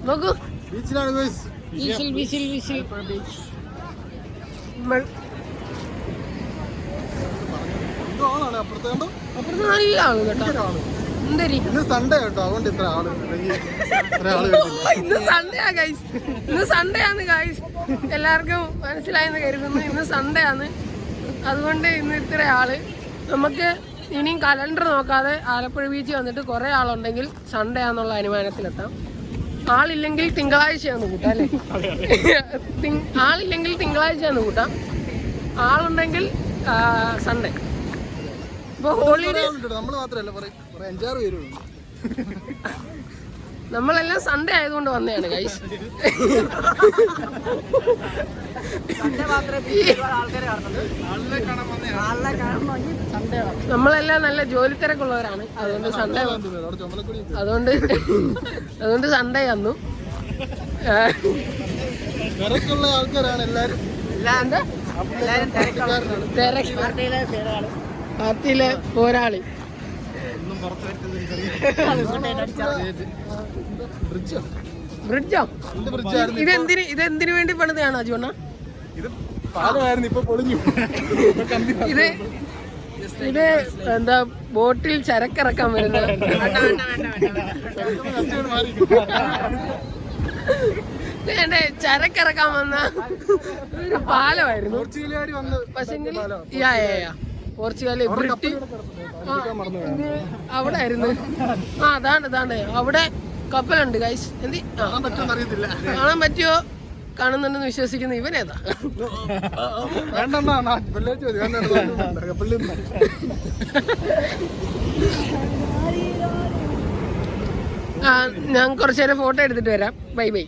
നോക്കൂ അപ്പുറത്ത് നല്ല ആള് കേട്ടോ. ഇന്ന് സൺഡേ കേട്ടോ, അതുകൊണ്ട് ഇത്ര ആള്. ഇന്ന് സൺഡേ ആ ഗൈസ്, ഇന്ന് സൺഡേ ആണ് ഗൈസ്. എല്ലാവർക്കും മനസ്സിലായെന്ന് കരുതുന്നു. ഇന്ന് സൺഡേ ആണ്, അതുകൊണ്ട് ഇന്ന് ഇത്ര ആള്. നമുക്ക് ഇനിയും കലണ്ടർ നോക്കാതെ ആലപ്പുഴ ബീച്ച് വന്നിട്ട് കുറെ ആളുണ്ടെങ്കിൽ സൺഡേ ആണെന്നുള്ള അനുമാനത്തിലെത്താം. ആളില്ലെങ്കിൽ തിങ്കളാഴ്ചയാന്ന് കൂട്ടാം അല്ലേ? ആളില്ലെങ്കിൽ തിങ്കളാഴ്ചയാന്ന് കൂട്ടാം, ആളുണ്ടെങ്കിൽ സൺഡേ. ഇപ്പൊ ഹോളിഡേ നമ്മളെല്ലാം സൺഡേ ആയതുകൊണ്ട് വന്നതാണ് ഗൈസ്. നമ്മളെല്ലാം നല്ല ജോലി തിരക്കുള്ളവരാണ്, അതുകൊണ്ട് സൺഡേ അതുകൊണ്ട് സൺഡേ വന്നു. പാർട്ടിയിലെ പോരാളി. ബ്രിഡ്ജോ? ഇതെന്തിനു വേണ്ടി പണിതാണോ അജുണ്ണ? ഇത് എന്താ ബോട്ടിൽ ചരക്കിറക്കാൻ വരുന്നത്? എന്റെ ചരക്കിറക്കാൻ വന്ന ഒരു പാലമായിരുന്നു. പോർച്ചുഗൽ ബ്രിട്ടീഷ് അവിടെ ആയിരുന്നു. അതാണ് അവിടെ കപ്പലുണ്ട് ഗൈസ്. കാണാൻ പറ്റുമോ? കാണുന്നുണ്ടെന്ന് വിശ്വസിക്കുന്നു. ഇവനേതാ? ഞാൻ കുറച്ചു നേരം ഫോട്ടോ എടുത്തിട്ട് വരാം. Bye bye.